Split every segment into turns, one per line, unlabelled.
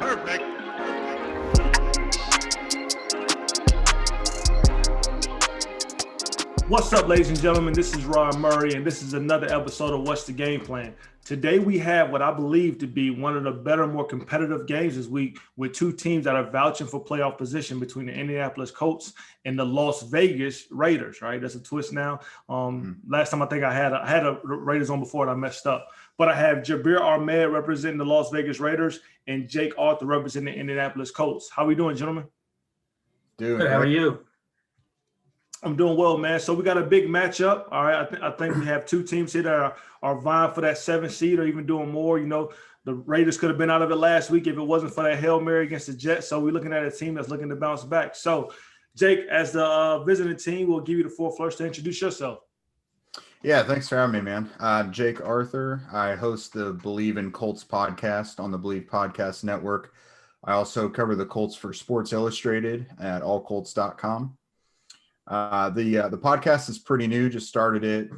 Perfect.
What's up, ladies and gentlemen? This is Ron Murray, and this is another episode of What's the Game Plan. Today, we have what I believe to be one of the better, more competitive games this week with two teams that are vouching for playoff position between the Indianapolis Colts and the Las Vegas Raiders, right? That's a twist now. Last time I think I had a Raiders on before and I messed up. But I have Jubair Ahmed representing the Las Vegas Raiders and Jake Arthur representing the Indianapolis Colts. How we doing, gentlemen?
Doing
good. How are you?
I'm doing well, man. So we got a big matchup. All right. I think we have two teams here that are vying for that 7th seed or even doing more. You know, the Raiders could have been out of it last week if it wasn't for that Hail Mary against the Jets. So we're looking at a team that's looking to bounce back. So, Jake, as the visiting team, we'll give you the floor first to introduce yourself.
Yeah, thanks for having me, man. I'm Jake Arthur. I host the Believe in Colts podcast on the Believe Podcast Network. I also cover the Colts for Sports Illustrated at allcolts.com. The podcast is pretty new, just started it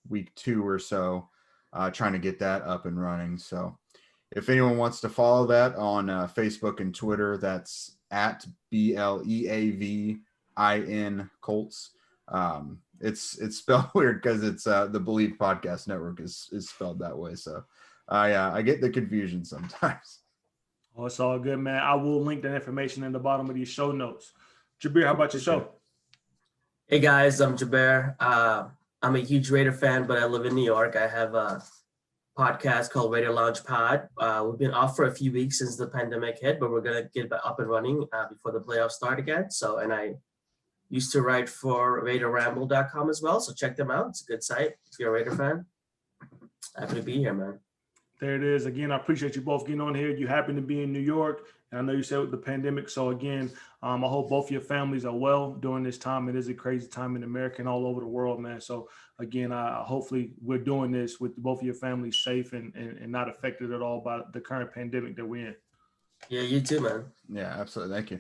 week 2 or so, trying to get that up and running. So if anyone wants to follow that on Facebook and Twitter, that's at BLEAVIN Colts. It's spelled weird because it's the Believe Podcast Network is spelled that way. So I get the confusion sometimes.
Oh, it's all good, man. I will link that information in the bottom of these show notes. Jubair, how about your show?
Hey guys, I'm Jubair. I'm a huge Raider fan, but I live in New York. I have a podcast called Raider Lounge Pod. We've been off for a few weeks since the pandemic hit, but we're gonna get back up and running before the playoffs start again. So, and I used to write for RaiderRamble.com as well. So check them out. It's a good site if you're a Raider fan. Happy to be here, man.
There it is. Again, I appreciate you both getting on here. You happen to be in New York, and I know you said with the pandemic. So again, I hope both of your families are well during this time. It is a crazy time in America and all over the world, man. So again, hopefully we're doing this with both of your families safe and not affected at all by the current pandemic that we're in.
Yeah, you too, man.
Yeah, absolutely. Thank you.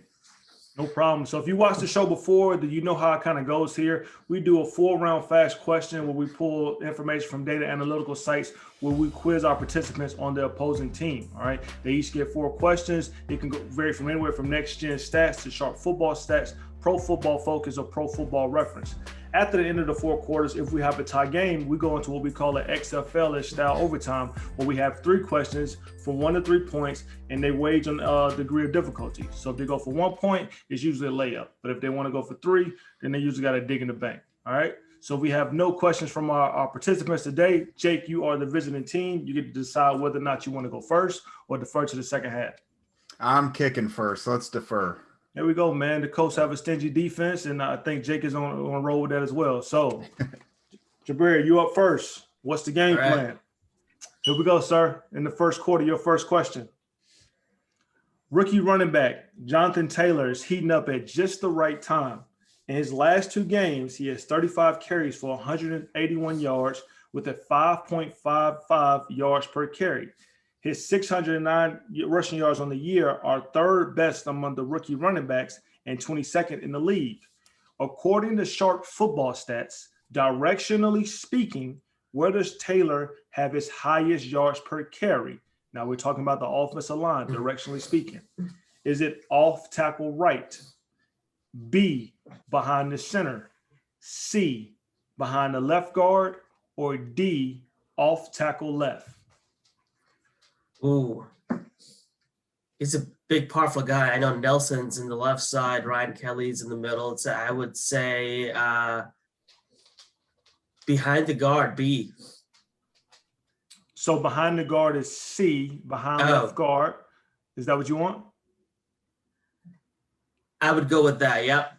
No problem. So if you watched the show before, you know how it kind of goes here. We do a 4-round fast question where we pull information from data analytical sites where we quiz our participants on the opposing team. All right. They each get 4 questions. It can vary from anywhere from next gen stats to sharp football stats, pro football focus, or pro football reference. After the end of the 4 quarters, if we have a tie game, we go into what we call an XFL-ish style overtime, where we have 3 questions from 1 to 3 points, and they wage on a degree of difficulty. So if they go for 1 point, it's usually a layup. But if they want to go for 3, then they usually got to dig in the bank. All right. So we have no questions from our participants today. Jake, you are the visiting team. You get to decide whether or not you want to go first or defer to the second half.
I'm kicking first. Let's defer.
There we go, man. The Colts have a stingy defense, and I think Jake is on roll with that as well. So, Jubair, you up first. What's the game plan? Here we go, sir. In the first quarter, your first question. Rookie running back Jonathan Taylor is heating up at just the right time. In his last 2 games, he has 35 carries for 181 yards with a 5.55 yards per carry. His 609 rushing yards on the year are 3rd best among the rookie running backs and 22nd in the league. According to Sharp Football Stats, directionally speaking, where does Taylor have his highest yards per carry? Now we're talking about the offensive line, directionally speaking. Is it off tackle right? B, behind the center? C, behind the left guard? Or D, off tackle left?
Ooh, he's a big, powerful guy. I know Nelson's in the left side, Ryan Kelly's in the middle. So I would say behind the guard, B.
So behind the guard is C, behind left guard. Is that what you want?
I would go with that, yep.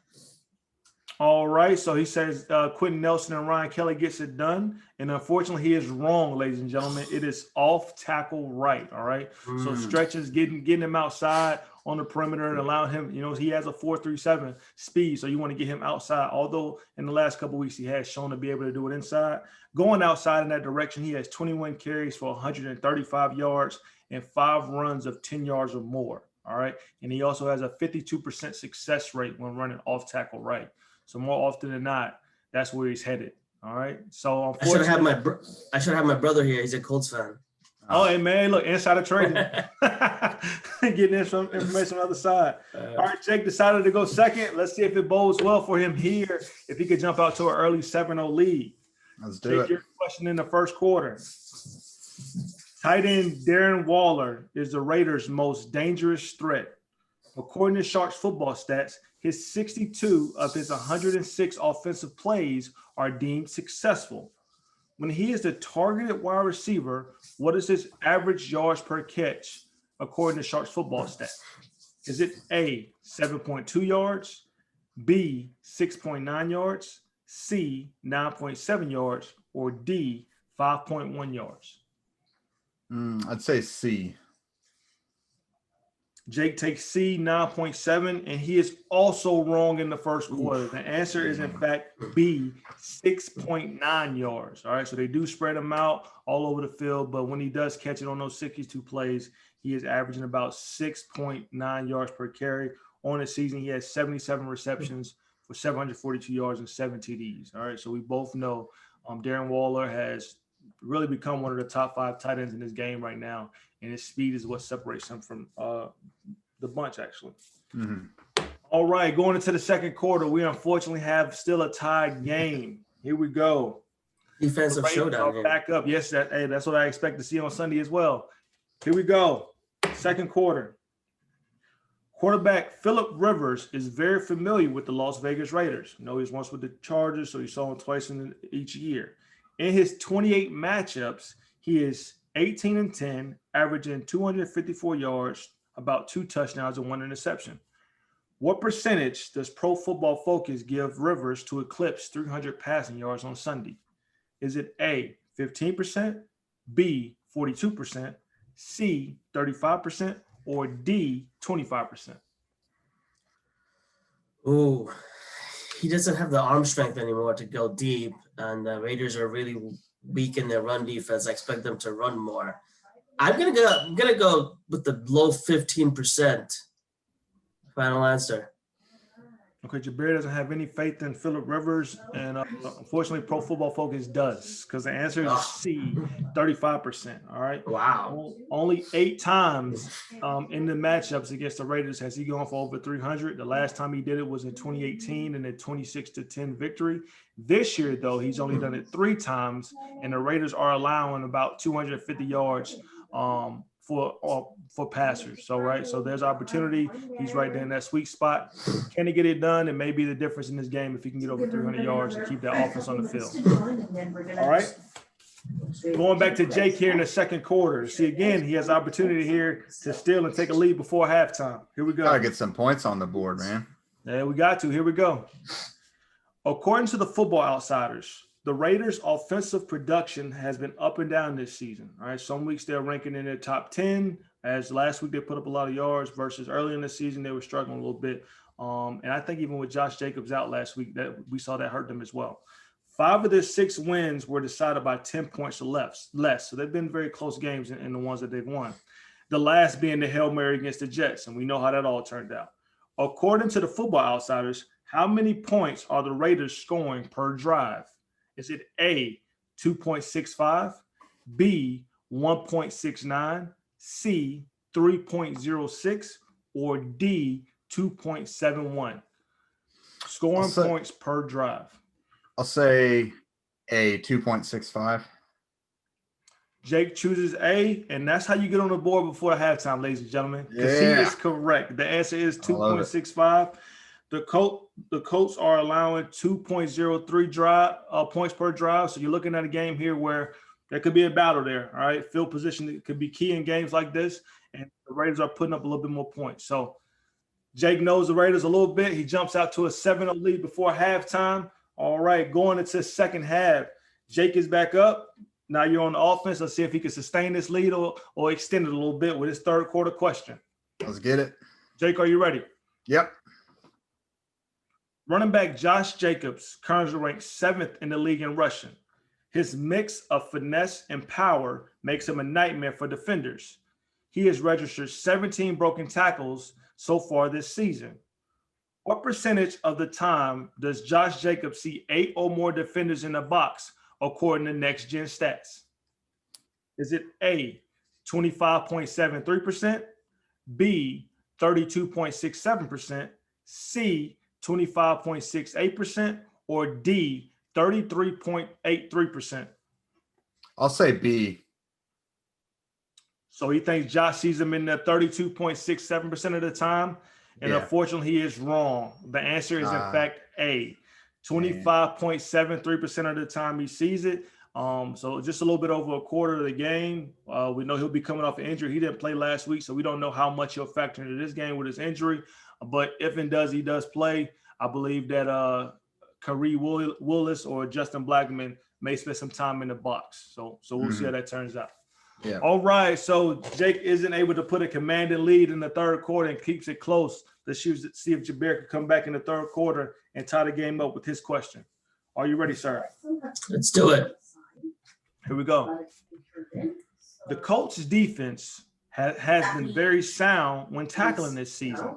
All right, so he says Quentin Nelson and Ryan Kelly gets it done. And unfortunately, he is wrong, ladies and gentlemen. It is off tackle right, all right? So stretches, getting him outside on the perimeter and allowing him, he has a 4.37 speed, so you want to get him outside. Although in the last couple of weeks, he has shown to be able to do it inside. Going outside in that direction, he has 21 carries for 135 yards and 5 runs of 10 yards or more, all right? And he also has a 52% success rate when running off tackle right. So more often than not, that's where he's headed. All right. So
I should have my brother here. He's a Colts fan.
Oh, hey, man, look, insider trading. Getting information on the other side. All right, Jake decided to go second. Let's see if it bodes well for him here, if he could jump out to an early 7-0 lead.
Let's do
Jake,
it.
your question in the first quarter. Tight end Darren Waller is the Raiders' most dangerous threat. According to Sharks football stats, his 62 of his 106 offensive plays are deemed successful. When he is the targeted wide receiver, what is his average yards per catch according to Sharks football stats? Is it A, 7.2 yards, B, 6.9 yards, C, 9.7 yards, or D, 5.1 yards?
I'd say C.
Jake takes C, 9.7, and he is also wrong in the first quarter. The answer is, in fact, B, 6.9 yards. All right, so they do spread him out all over the field, but when he does catch it on those 62 plays, he is averaging about 6.9 yards per carry. On the season, he has 77 receptions for 742 yards and 7 TDs. All right, so we both know Darren Waller has really become one of the top 5 tight ends in this game right now, and his speed is what separates him from the bunch, actually.
Mm-hmm.
All right, going into the second quarter, we unfortunately have still a tied game. Here we go.
Defensive showdown game.
Back up. Yes, that's what I expect to see on Sunday as well. Here we go. Second quarter. Quarterback Phillip Rivers is very familiar with the Las Vegas Raiders. You know, he was once with the Chargers, so you saw him twice in each year. In his 28 matchups, he is 18-10, averaging 254 yards, about 2 touchdowns and 1 interception. What percentage does Pro Football Focus give Rivers to eclipse 300 passing yards on Sunday? Is it A, 15%, B, 42%, C, 35%, or D, 25%?
Ooh, he doesn't have the arm strength anymore to go deep, and the Raiders are really weak in their run defense. I expect them to run more. I'm gonna go with the low 15%. Final answer.
Okay, Jubair doesn't have any faith in Phillip Rivers, and unfortunately, Pro Football Focus does, because the answer is C, 35%. All right.
Wow.
Only 8 times in the matchups against the Raiders has he gone for over 300. The last time he did it was in 2018 in a 26-10 victory. This year, though, he's only done it 3 times, and the Raiders are allowing about 250 yards for passers. So there's opportunity. He's right there in that sweet spot. Can he get it done? It may be the difference in this game if he can get over 300 yards and keep that offense on the field. All right. Going back to Jake here in the second quarter. See, again, he has opportunity here to steal and take a lead before halftime. Here we go.
Gotta get some points on the board, man.
Yeah, we got to. Here we go. According to the Football Outsiders, the Raiders' offensive production has been up and down this season. All right, some weeks they're ranking in their top 10. As last week they put up a lot of yards versus early in the season they were struggling a little bit. And I think even with Josh Jacobs out last week, that we saw that hurt them as well. 5 of their 6 wins were decided by 10 points or less. So they've been very close games in the ones that they've won. The last being the Hail Mary against the Jets, and we know how that all turned out. According to the Football Outsiders, how many points are the Raiders scoring per drive? Is it A, 2.65, B, 1.69, C, 3.06, or D, 2.71? Scoring points per drive.
I'll say A, 2.65. Jake
chooses A, and that's how you get on the board before the halftime, ladies and gentlemen. Because he is correct. The answer is 2.65. The Colts are allowing 2.03 points per drive. So you're looking at a game here where there could be a battle there. All right. Field position could be key in games like this. And the Raiders are putting up a little bit more points. So Jake knows the Raiders a little bit. He jumps out to a 7-0 lead before halftime. All right. Going into the second half, Jake is back up. Now you're on the offense. Let's see if he can sustain this lead or extend it a little bit with his third quarter question.
Let's get it.
Jake, are you ready?
Yep.
Running back Josh Jacobs currently ranks 7th in the league in rushing. His mix of finesse and power makes him a nightmare for defenders. He has registered 17 broken tackles so far this season. What percentage of the time does Josh Jacobs see 8 or more defenders in the box according to Next Gen Stats? Is it A, 25.73%, B, 32.67%, C, 25.68%, or D, 33.83%.
I'll say B.
So he thinks Josh sees him in the 32.67% of the time. And unfortunately, he is wrong. The answer is, in fact, A. 25.73% of the time he sees it. So just a little bit over a quarter of the game. We know he'll be coming off an injury. He didn't play last week, so we don't know how much he'll factor into this game with his injury. But if and he does play, I believe that Kari Willis or Justin Blackman may spend some time in the box. So we'll see how that turns out.
Yeah.
All right. So Jake isn't able to put a commanding lead in the third quarter and keeps it close. Let's see if Jubair can come back in the third quarter and tie the game up with his question. Are you ready, sir?
Let's do it.
Here we go. The Colts' defense has been very sound when tackling this season.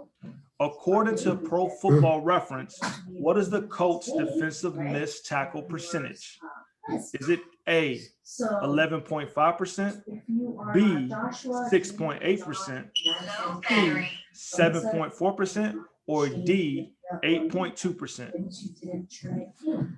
According to Pro Football Reference, what is the Colts' defensive missed tackle percentage? Is it A, 11.5%, B, 6.8%, C, 7.4%, or D, 8.2%?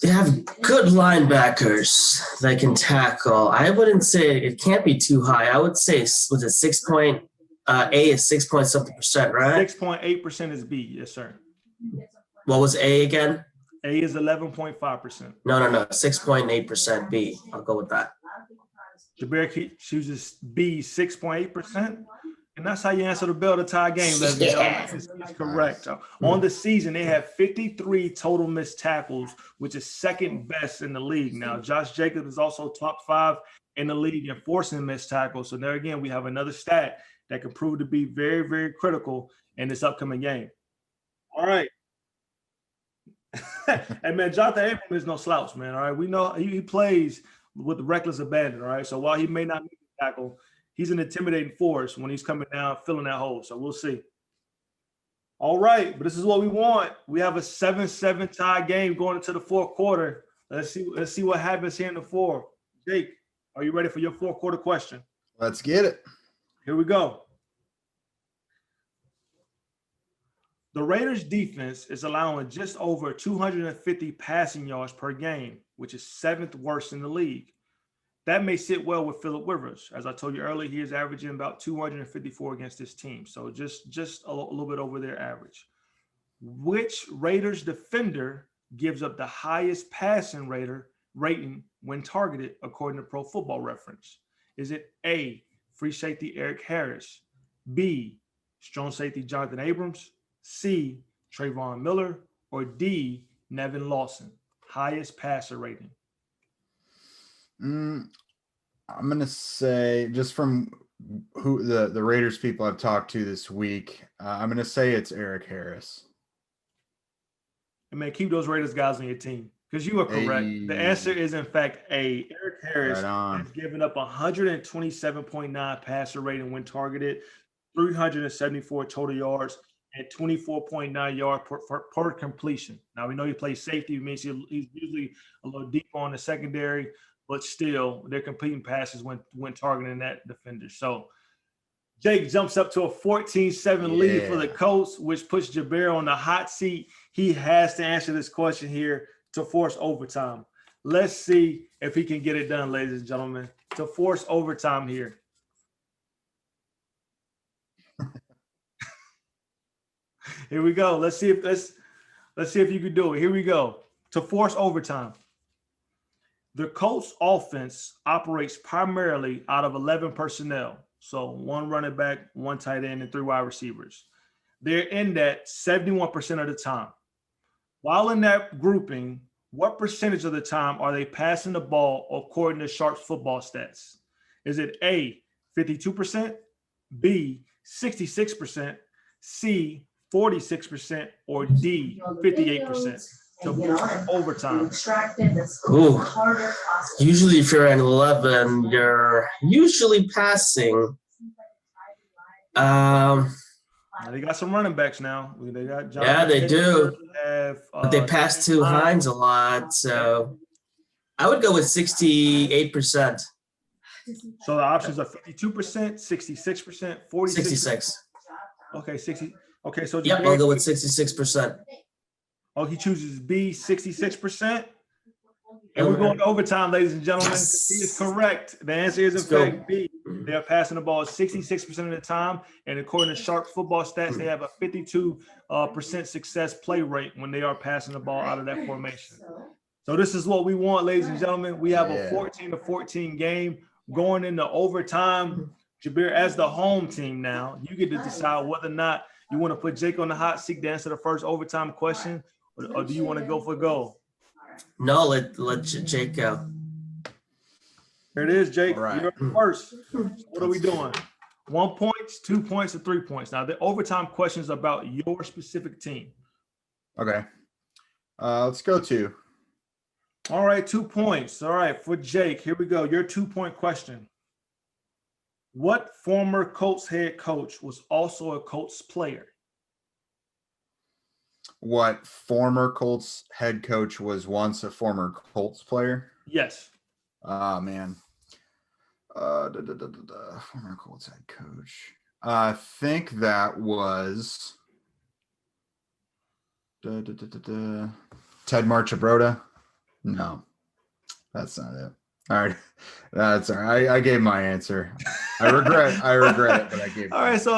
They have good linebackers that can tackle. I wouldn't say it can't be too high. I would say, was it 6 point, A is 6 point something percent, right?
6.8% is B, yes, sir.
What was A again?
A is 11.5%.
No, 6.8% B. I'll go with that.
Jubair chooses B, 6.8%. And that's how you answer the bell to tie game, ladies and gentlemen. It's correct. On the season, they have 53 total missed tackles, which is second best in the league. Now, Josh Jacobs is also top 5 in the league in forcing missed tackles. So there again, we have another stat that can prove to be very, very critical in this upcoming game. All right. And man, Jonathan Abram is no slouch, man. All right. We know he plays with reckless abandon. All right. So while he may not make the tackle, he's an intimidating force when he's coming down, filling that hole. So we'll see. All right. But this is what we want. We have a 7-7 tie game going into the fourth quarter. Let's see what happens here in the fourth. Jake, are you ready for your fourth quarter question?
Let's get it.
Here we go. The Raiders defense is allowing just over 250 passing yards per game, which is 7th worst in the league. That may sit well with Phillip Rivers. As I told you earlier, he is averaging about 254 against this team. So just a little bit over their average. Which Raiders defender gives up the highest passing rating when targeted, according to Pro Football Reference? Is it A, free safety Eric Harris, B, strong safety Jonathan Abrams, C, Trayvon Miller, or D, Nevin Lawson? Highest passer rating.
I'm going to say, just from who the Raiders people I've talked to this week, I'm going to say it's Eric Harris.
And man, keep those Raiders guys on your team, because you are correct. The answer is, in fact, A. Eric Harris has given up 127.9 passer rating when targeted, 374 total yards, and 24.9 yards per completion. Now, we know he plays safety, which means he's usually a little deeper on the secondary, but still, they're completing passes when targeting that defender. So, Jake jumps up to a 14-7 lead for the Colts, which puts Jubair on the hot seat. He has to answer this question here to force overtime. Let's see if he can get it done, ladies and gentlemen, to force overtime here. Here we go. Let's see if you can do it. Here we go. To force overtime. The Colts offense operates primarily out of 11 personnel. So 1 running back, 1 tight end, and 3 wide receivers. They're in that 71% of the time. While in that grouping, what percentage of the time are they passing the ball according to Sharp's football stats? Is it A, 52%, B, 66%, C, 46%, or D, 58%? To overtime.
Ooh. Usually if you're at 11, you're usually passing.
They got some running backs now. They got John.
Yeah, they do. But they pass to Hines a lot. So I would go with 68%.
So the options are 52%, 66%, 46%.
66.
Okay, 60. Okay, so
Yep, I'll go with 66%.
Oh, he chooses B, 66%. And we're going to overtime, ladies and gentlemen.
Yes.
He is correct. The answer is, in
Let's go.
fact, B. They are passing the ball 66% of the time. And according to Sharp Football Stats, they have a 52% success play rate when they are passing the ball out of that formation. So this is what we want, ladies and gentlemen. We have a 14-14 game going into overtime. Jubair, as the home team now, you get to decide whether or not you want to put Jake on the hot seat to answer the first overtime question, or do you want to go for goal?
No, let Jake go.
Here it is, Jake.
Right.
You're first. So what are we doing? 1 point, 2 points, or 3 points? Now, the overtime question is about your specific team.
Okay. Let's go 2.
All right, 2 points. All right, for Jake, here we go. Your 2-point question. What former Colts head coach was also a Colts player?
What former Colts head coach was once a former Colts player?
Yes.
Oh, man. Former Colts head coach. I think that was Ted Marchibroda. No, that's not it. All right. That's all right. I gave my answer. I regret it, but I gave.
All right. So,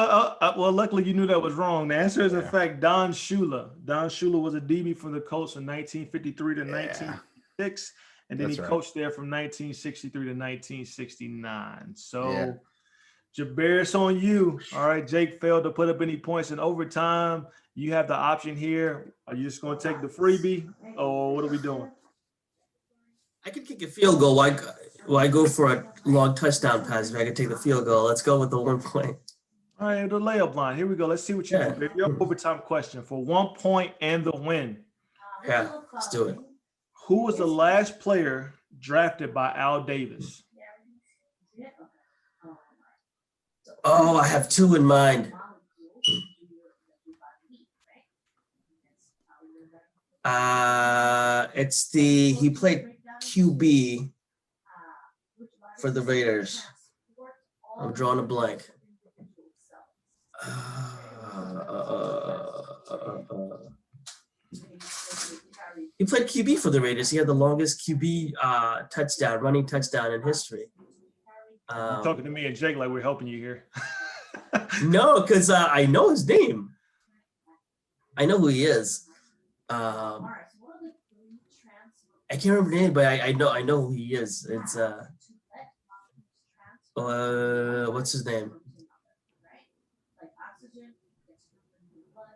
well, luckily you knew that was wrong. The answer is, in fact, Don Shula. Don Shula was a DB for the Colts from 1953 to 1956. And then he coached there from 1963 to 1969. So, Jubair, it's on you. All right. Jake failed to put up any points in overtime. You have the option here. Are you just going to take the freebie, or what are we doing?
I could kick a field goal. Why go for a long touchdown pass if I could take the field goal? Let's go with the 1 point.
All right, the layup line. Here we go. Let's see what you do, baby. Your overtime question for 1 point and the win.
Yeah, let's do it.
Who was the last player drafted by Al Davis?
Oh, I have 2 in mind. He played QB for the Raiders. I'm drawing a blank. He played QB for the Raiders. He had the longest QB running touchdown in history.
You're talking to me and Jake like we're helping you here.
No, because I know his name. I know who he is. I can't remember the name, but I know who he is. It's what's his name?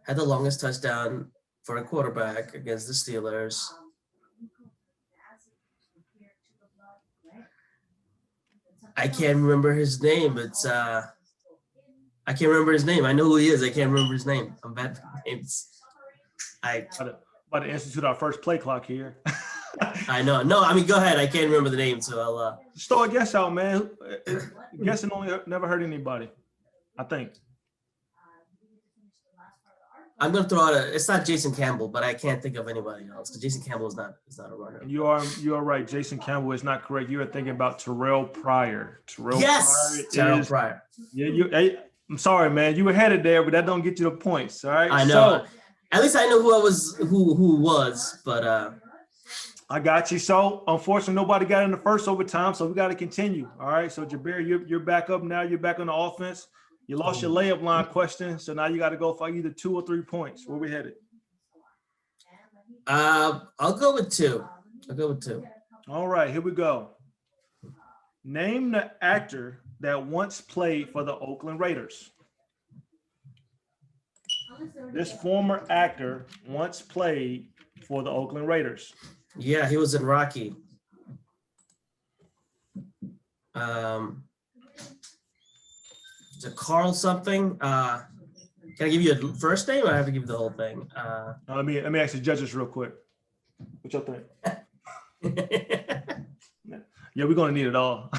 Had the longest touchdown for a quarterback against the Steelers. I can't remember his name. I can't remember his name. I know who he is. I can't remember his name. I'm bad with names.
About to institute our first play clock here.
I know. No, I mean, go ahead. I can't remember the name, so I'll.
Just throw a guess out, man. Guessing only never hurt anybody, I think.
I'm gonna throw out it's not Jason Campbell, but I can't think of anybody else because Jason Campbell is not a runner.
You are right. Jason Campbell is not correct. You are thinking about Terrell Pryor. Terrell Pryor. Yeah, I'm sorry, man. You were headed there, but that don't get you the points. All right.
I know. So, at least I know who was, but
I got you. So unfortunately, nobody got in the first overtime, so we got to continue. All right. So Jubair, you're back up now. You're back on the offense. You lost your layup line question, so now you got to go for either 2 or 3 points. Where we headed?
I'll go with 2.
All right, here we go. Name the actor that once played for the Oakland Raiders. This former actor once played for the Oakland Raiders.
Yeah, he was in Rocky. Is it Carl something? Can I give you a first name or I have to give you the whole thing?
Let me ask the judges real quick. What y'all think? Yeah, we're gonna need it all.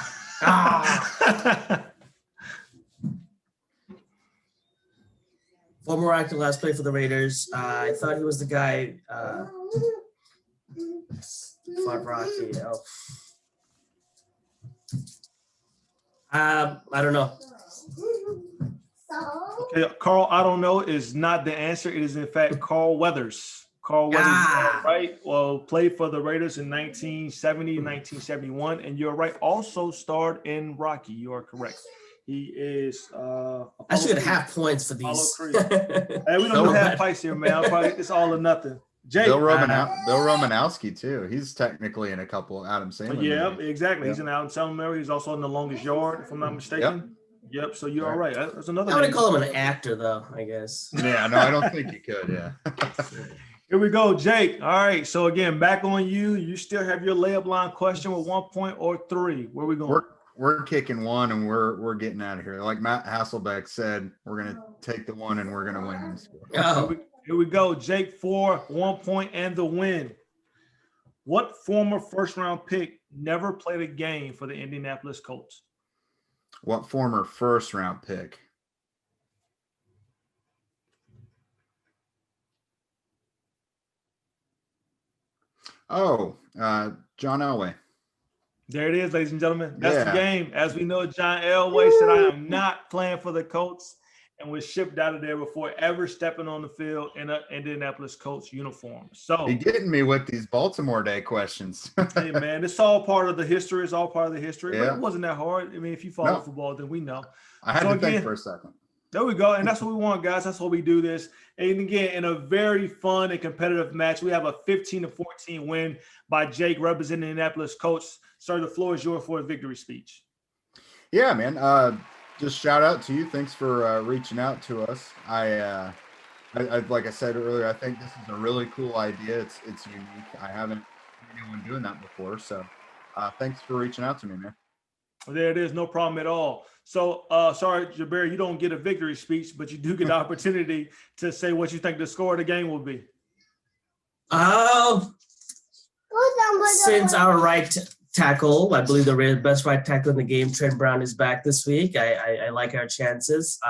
Former actor last played for the Raiders. I thought he was the guy. Fought Rocky. Oh. I don't know.
Okay, Carl, I don't know is not the answer. It is in fact Carl Weathers. Carl Weathers, right? Well, played for the Raiders in 1970, 1971, and you're right. Also starred in Rocky. You are correct. He is.
I should have points for these.
Hey, we don't have fights here, man. It's all or nothing. Jake,
Bill Romanowski too. He's technically in a couple Adam Sandler.
Yeah,
movies.
exactly. He's in Adam Sandler. He's also in The Longest Yard, if I'm not mistaken. Yep. So you're all right. That's another.
I would call him an actor, though. I guess.
Yeah. No, I don't think you could. Yeah.
Here we go, Jake. All right. So again, back on you. You still have your layup line question with 1 point or 3. Where we going?
We're kicking one and we're getting out of here. Like Matt Hasselbeck said, we're gonna take the one and we're gonna win this score.
Oh.
Here we go, Jake, for 1 point and the win. What former first-round pick never played a game for the Indianapolis Colts?
What former first-round pick? Oh, John Elway.
There it is, ladies and gentlemen. That's the game. As we know, John Elway said, I am not playing for the Colts, and was shipped out of there before ever stepping on the field in an Indianapolis Colts uniform. So
you're getting me with these Baltimore Day questions.
hey, man, it's all part of the history. It's all part of the history.
Yeah.
But it wasn't that hard. I mean, if you follow football, then we know.
I had to think for a second.
There we go. And that's what we want, guys. That's what we do this. And again, in a very fun and competitive match, we have a 15-14 win by Jake representing the Indianapolis Colts. Sir, the floor is yours for a victory speech.
Yeah, man. Just shout out to you. Thanks for reaching out to us. I like I said earlier, I think this is a really cool idea. It's unique. I haven't seen anyone doing that before. So thanks for reaching out to me, man.
There it is. No problem at all. So sorry, Jubair, you don't get a victory speech, but you do get the opportunity to say what you think the score of the game will be.
Since our right tackle, I believe the best right tackle in the game, Trent Brown, is back this week. I like our chances.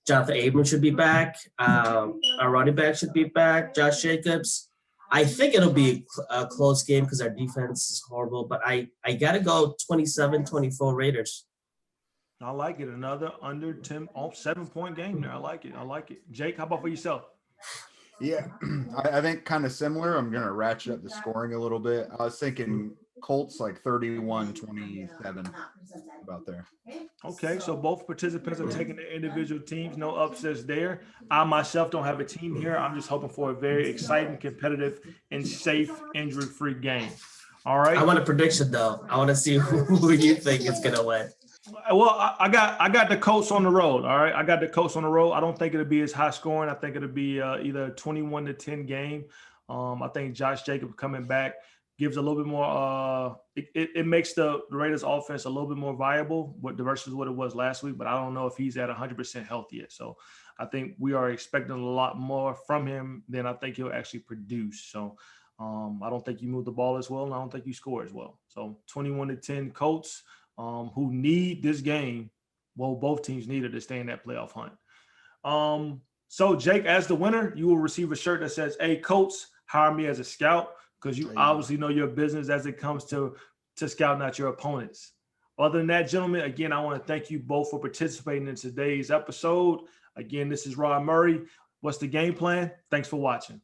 Jonathan Abram should be back. Our running back should be back. Josh Jacobs. I think it'll be a close game because our defense is horrible, but I got to go 27-24 Raiders.
I like it. Another under 7-point game there. I like it. Jake, how about for yourself?
Yeah, I think kind of similar. I'm going to ratchet up the scoring a little bit. I was thinking Colts like 31-27 about there.
Okay, so both participants are taking their individual teams. No upsets there. I myself don't have a team here. I'm just hoping for a very exciting, competitive, and safe, injury-free game. All right.
I want a prediction though. I want to see who you think is going to win.
Well, I got the Colts on the road. All right, I got the Colts on the road. I don't think it'll be as high scoring. I think it'll be either a 21-10 game. I think Josh Jacobs coming back gives a little bit more. It makes the Raiders offense a little bit more viable versus what it was last week. But I don't know if he's at 100% health yet. So I think we are expecting a lot more from him than I think he'll actually produce. So I don't think you move the ball as well, and I don't think you score as well. So 21-10 Colts. Who need this game. Well, both teams need it to stay in that playoff hunt. So, Jake, as the winner, you will receive a shirt that says, hey, Colts, hire me as a scout, because you obviously know your business as it comes to scouting out your opponents. Other than that, gentlemen, again, I want to thank you both for participating in today's episode. Again, this is Rod Murray. What's the game plan? Thanks for watching.